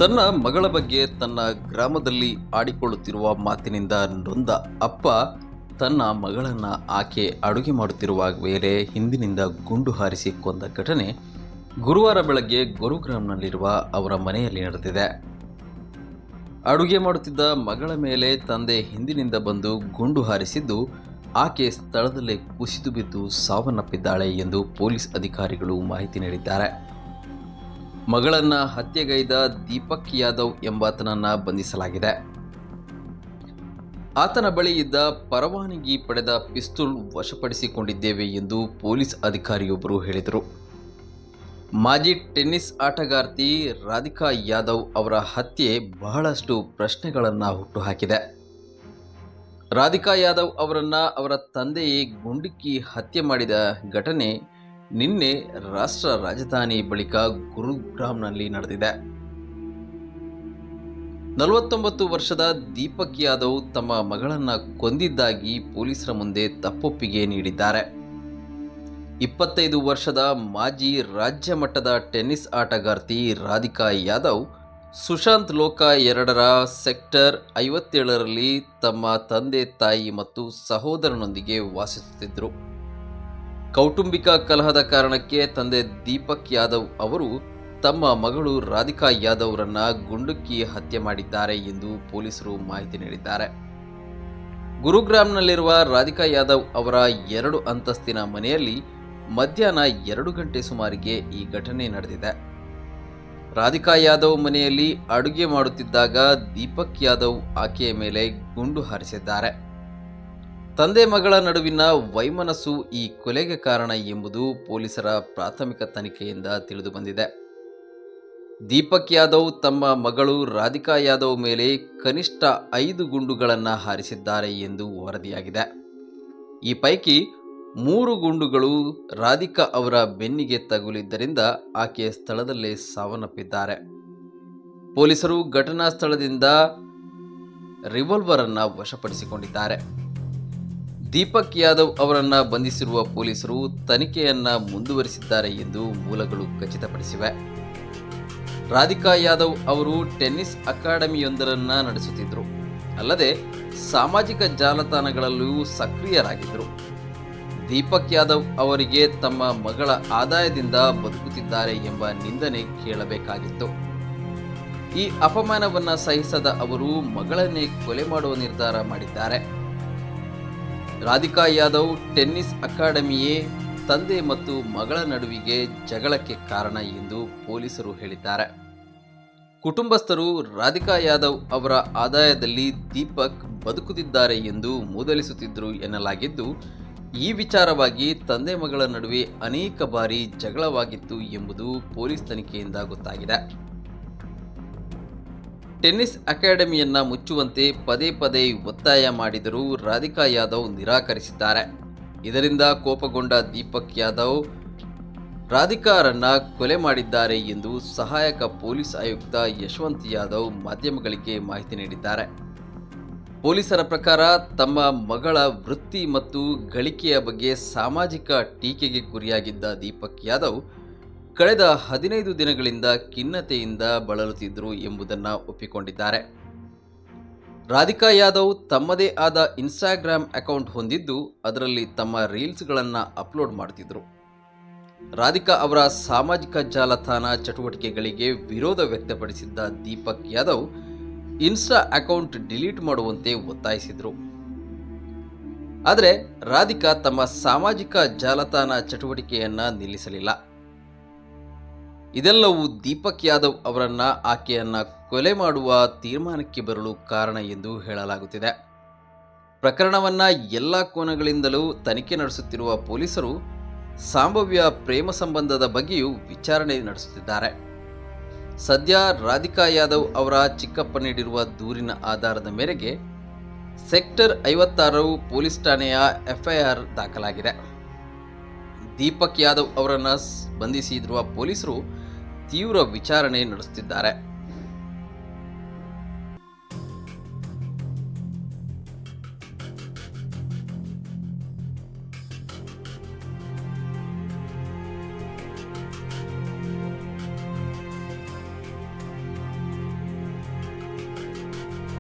ತನ್ನ ಮಗಳ ಬಗ್ಗೆ ತನ್ನ ಗ್ರಾಮದಲ್ಲಿ ಆಡಿಕೊಳ್ಳುತ್ತಿರುವ ಮಾತಿನಿಂದ ನೊಂದ ಅಪ್ಪ ತನ್ನ ಮಗಳನ್ನ ಆಕೆ ಅಡುಗೆ ಮಾಡುತ್ತಿರುವ ವೇಳೆ ಹಿಂದಿನಿಂದ ಗುಂಡು ಹಾರಿಸಿ ಕೊಂದ ಘಟನೆ ಗುರುವಾರ ಬೆಳಗ್ಗೆ ಗುರುಗ್ರಾಮ್ನಲ್ಲಿರುವ ಅವರ ಮನೆಯಲ್ಲಿ ನಡೆದಿದೆ. ಅಡುಗೆ ಮಾಡುತ್ತಿದ್ದ ಮಗಳ ಮೇಲೆ ತಂದೆ ಹಿಂದಿನಿಂದ ಬಂದು ಗುಂಡು ಹಾರಿಸಿದ್ದು ಆಕೆ ಸ್ಥಳದಲ್ಲೇ ಕುಸಿದು ಬಿದ್ದು ಸಾವನ್ನಪ್ಪಿದ್ದಾಳೆ ಎಂದು ಪೊಲೀಸ್ ಅಧಿಕಾರಿಗಳು ಮಾಹಿತಿ ನೀಡಿದ್ದಾರೆ. ಮಗಳನ್ನ ಹತ್ಯೆಗೈದ ದೀಪಕ್ ಯಾದವ್ ಎಂಬಾತನನ್ನ ಬಂಧಿಸಲಾಗಿದೆ. ಆತನ ಬಳಿ ಇದ್ದ ಪರವಾನಗಿ ಪಡೆದ ಪಿಸ್ತೂಲ್ ವಶಪಡಿಸಿಕೊಂಡಿದ್ದೇವೆ ಎಂದು ಪೊಲೀಸ್ ಅಧಿಕಾರಿಯೊಬ್ಬರು ಹೇಳಿದರು. ಮಾಜಿ ಟೆನ್ನಿಸ್ ಆಟಗಾರ್ತಿ ರಾಧಿಕಾ ಯಾದವ್ ಅವರ ಹತ್ಯೆ ಬಹಳಷ್ಟು ಪ್ರಶ್ನೆಗಳನ್ನು ಹುಟ್ಟುಹಾಕಿದೆ. ರಾಧಿಕಾ ಯಾದವ್ ಅವರನ್ನ ಅವರ ತಂದೆಯೇ ಗುಂಡಿಕ್ಕಿ ಹತ್ಯೆ ಮಾಡಿದ ಘಟನೆ ನಿನ್ನೆ ರಾಷ್ಟ್ರ ರಾಜಧಾನಿ ಬಳಿಕ ಗುರುಗ್ರಾಮ್ನಲ್ಲಿ ನಡೆದಿದೆ. 49 ವರ್ಷದ ದೀಪಕ್ ಯಾದವ್ ತಮ್ಮ ಮಗಳನ್ನ ಕೊಂದಿದ್ದಾಗಿ ಪೊಲೀಸರ ಮುಂದೆ ತಪ್ಪೊಪ್ಪಿಗೆ ನೀಡಿದ್ದಾರೆ. 25 ವರ್ಷದ ಮಾಜಿ ರಾಜ್ಯ ಮಟ್ಟದ ಟೆನ್ನಿಸ್ ಆಟಗಾರ್ತಿ ರಾಧಿಕಾ ಯಾದವ್ ಸುಶಾಂತ್ ಲೋಕ 2ರ ಸೆಕ್ಟರ್ 57ರಲ್ಲಿ ತಮ್ಮ ತಂದೆ ತಾಯಿ ಮತ್ತು ಸಹೋದರನೊಂದಿಗೆ ವಾಸಿಸುತ್ತಿದ್ದರು. ಕೌಟುಂಬಿಕ ಕಲಹದ ಕಾರಣಕ್ಕೆ ತಂದೆ ದೀಪಕ್ ಯಾದವ್ ಅವರು ತಮ್ಮ ಮಗಳು ರಾಧಿಕಾ ಯಾದವ್ರನ್ನ ಗುಂಡುಕ್ಕಿ ಹತ್ಯೆ ಮಾಡಿದ್ದಾರೆ ಎಂದು ಪೊಲೀಸರು ಮಾಹಿತಿ ನೀಡಿದ್ದಾರೆ. ಗುರುಗ್ರಾಮ್ನಲ್ಲಿರುವ ರಾಧಿಕಾ ಯಾದವ್ ಅವರ 2 ಅಂತಸ್ತಿನ ಮನೆಯಲ್ಲಿ ಮಧ್ಯಾಹ್ನ 2 ಗಂಟೆ ಸುಮಾರಿಗೆ ಈ ಘಟನೆ ನಡೆದಿದೆ. ರಾಧಿಕಾ ಯಾದವ್ ಮನೆಯಲ್ಲಿ ಅಡುಗೆ ಮಾಡುತ್ತಿದ್ದಾಗ ದೀಪಕ್ ಯಾದವ್ ಆಕೆಯ ಮೇಲೆ ಗುಂಡು ಹಾರಿಸಿದ್ದಾರೆ. ತಂದೆ ಮಗಳ ನಡುವಿನ ವೈಮನಸ್ಸು ಈ ಕೊಲೆಗೆ ಕಾರಣ ಎಂಬುದು ಪೊಲೀಸರ ಪ್ರಾಥಮಿಕ ತನಿಖೆಯಿಂದ ತಿಳಿದು ಬಂದಿದೆ. ದೀಪಕ್ ಯಾದವ್ ತಮ್ಮ ಮಗಳು ರಾಧಿಕಾ ಯಾದವ್ ಮೇಲೆ ಕನಿಷ್ಠ 5 ಗುಂಡುಗಳನ್ನು ಹಾರಿಸಿದ್ದಾರೆ ಎಂದು ವರದಿಯಾಗಿದೆ. ಈ ಪೈಕಿ 3 ಗುಂಡುಗಳು ರಾಧಿಕಾ ಅವರ ಬೆನ್ನಿಗೆ ತಗುಲಿದ್ದರಿಂದ ಆಕೆ ಸ್ಥಳದಲ್ಲೇ ಸಾವನ್ನಪ್ಪಿದ್ದಾರೆ. ಪೊಲೀಸರು ಘಟನಾ ಸ್ಥಳದಿಂದ ರಿವಾಲ್ವರ್ ಅನ್ನು ವಶಪಡಿಸಿಕೊಂಡಿದ್ದಾರೆ. ದೀಪಕ್ ಯಾದವ್ ಅವರನ್ನ ಬಂಧಿಸಿರುವ ಪೊಲೀಸರು ತನಿಖೆಯನ್ನ ಮುಂದುವರಿಸಿದ್ದಾರೆ ಎಂದು ಮೂಲಗಳು ಖಚಿತಪಡಿಸಿವೆ. ರಾಧಿಕಾ ಯಾದವ್ ಅವರು ಟೆನ್ನಿಸ್ ಅಕಾಡೆಮಿಯೊಂದರನ್ನ ನಡೆಸುತ್ತಿದ್ದರು. ಅಲ್ಲದೆ ಸಾಮಾಜಿಕ ಜಾಲತಾಣಗಳಲ್ಲಿಯೂ ಸಕ್ರಿಯರಾಗಿದ್ದರು. ದೀಪಕ್ ಯಾದವ್ ಅವರಿಗೆ ತಮ್ಮ ಮಗಳ ಆದಾಯದಿಂದ ಬದುಕುತ್ತಿದ್ದಾರೆ ಎಂಬ ನಿಂದನೆ ಕೇಳಬೇಕಾಗಿತ್ತು. ಈ ಅಪಮಾನವನ್ನ ಸಹಿಸದ ಅವರು ಮಗಳನ್ನೇ ಕೊಲೆ ಮಾಡುವ ನಿರ್ಧಾರ ಮಾಡಿದ್ದಾರೆ. ರಾಧಿಕಾ ಯಾದವ್ ಟೆನ್ನಿಸ್ ಅಕಾಡೆಮಿಯೇ ತಂದೆ ಮತ್ತು ಮಗಳ ನಡುವಿಗೆ ಜಗಳಕ್ಕೆ ಕಾರಣ ಎಂದು ಪೊಲೀಸರು ಹೇಳಿದ್ದಾರೆ. ಕುಟುಂಬಸ್ಥರು ರಾಧಿಕಾ ಯಾದವ್ ಅವರ ಆದಾಯದಲ್ಲಿ ದೀಪಕ್ ಬದುಕುತ್ತಿದ್ದಾರೆ ಎಂದು ಮೂದಲಿಸುತ್ತಿದ್ದರು ಎನ್ನಲಾಗಿದ್ದು, ಈ ವಿಚಾರವಾಗಿ ತಂದೆ ಮಗಳ ನಡುವೆ ಅನೇಕ ಬಾರಿ ಜಗಳವಾಗಿತ್ತು ಎಂಬುದು ಪೊಲೀಸ್ ತನಿಖೆಯಿಂದ ಗೊತ್ತಾಗಿದೆ. ಟೆನ್ನಿಸ್ ಅಕಾಡೆಮಿಯನ್ನ ಮುಚ್ಚುವಂತೆ ಪದೇ ಪದೇ ಒತ್ತಾಯ ಮಾಡಿದರೂ ರಾಧಿಕಾ ಯಾದವ್ ನಿರಾಕರಿಸಿದ್ದಾರೆ. ಇದರಿಂದ ಕೋಪಗೊಂಡ ದೀಪಕ್ ಯಾದವ್ ರಾಧಿಕಾರನ್ನ ಕೊಲೆ ಮಾಡಿದ್ದಾರೆ ಎಂದು ಸಹಾಯಕ ಪೊಲೀಸ್ ಆಯುಕ್ತ ಯಶವಂತ್ ಯಾದವ್ ಮಾಧ್ಯಮಗಳಿಗೆ ಮಾಹಿತಿ ನೀಡಿದ್ದಾರೆ. ಪೊಲೀಸರ ಪ್ರಕಾರ ತಮ್ಮ ಮಗಳ ವೃತ್ತಿ ಮತ್ತು ಗಳಿಕೆಯ ಬಗ್ಗೆ ಸಾಮಾಜಿಕ ಟೀಕೆಗೆ ಗುರಿಯಾಗಿದ್ದ ದೀಪಕ್ ಯಾದವ್ ಕಳೆದ 15 ದಿನಗಳಿಂದ ಖಿನ್ನತೆಯಿಂದ ಬಳಲುತ್ತಿದ್ದರು ಎಂಬುದನ್ನು ಒಪ್ಪಿಕೊಂಡಿದ್ದಾರೆ. ರಾಧಿಕಾ ಯಾದವ್ ತಮ್ಮದೇ ಆದ ಇನ್ಸ್ಟಾಗ್ರಾಮ್ ಅಕೌಂಟ್ ಹೊಂದಿದ್ದು ಅದರಲ್ಲಿ ತಮ್ಮ ರೀಲ್ಸ್ಗಳನ್ನು ಅಪ್ಲೋಡ್ ಮಾಡುತ್ತಿದ್ದರು. ರಾಧಿಕಾ ಅವರ ಸಾಮಾಜಿಕ ಜಾಲತಾಣ ಚಟುವಟಿಕೆಗಳಿಗೆ ವಿರೋಧ ವ್ಯಕ್ತಪಡಿಸಿದ್ದ Deepak Yadav insta account delete ಮಾಡುವಂತೆ ಒತ್ತಾಯಿಸಿದರು. ಆದರೆ ರಾಧಿಕಾ ತಮ್ಮ ಸಾಮಾಜಿಕ ಜಾಲತಾಣ ಚಟುವಟಿಕೆಯನ್ನ ನಿಲ್ಲಿಸಲಿಲ್ಲ. ಇದೆಲ್ಲವೂ ದೀಪಕ್ ಯಾದವ್ ಅವರನ್ನ ಆಕೆಯನ್ನ ಕೊಲೆ ಮಾಡುವ ತೀರ್ಮಾನಕ್ಕೆ ಬರಲು ಕಾರಣ ಎಂದು ಹೇಳಲಾಗುತ್ತಿದೆ. ಪ್ರಕರಣವನ್ನ ಎಲ್ಲ ಕೋನಗಳಿಂದಲೂ ತನಿಖೆ ನಡೆಸುತ್ತಿರುವ ಪೊಲೀಸರು ಸಂಭಾವ್ಯ ಪ್ರೇಮ ಸಂಬಂಧದ ಬಗ್ಗೆಯೂ ವಿಚಾರಣೆ ನಡೆಸುತ್ತಿದ್ದಾರೆ. ಸದ್ಯ ರಾಧಿಕಾ ಯಾದವ್ ಅವರ ಚಿಕ್ಕಪ್ಪ ನೀಡಿರುವ ದೂರಿನ ಆಧಾರದ ಮೇರೆಗೆ ಸೆಕ್ಟರ್ 56 ಪೊಲೀಸ್ ಠಾಣೆಯ ಎಫ್ಐಆರ್ ದಾಖಲಾಗಿದೆ. ದೀಪಕ್ ಯಾದವ್ ಅವರನ್ನು ಬಂಧಿಸಿರುವ ಪೊಲೀಸರು ತೀವ್ರ ವಿಚಾರಣೆ ನಡೆಸುತ್ತಿದ್ದಾರೆ.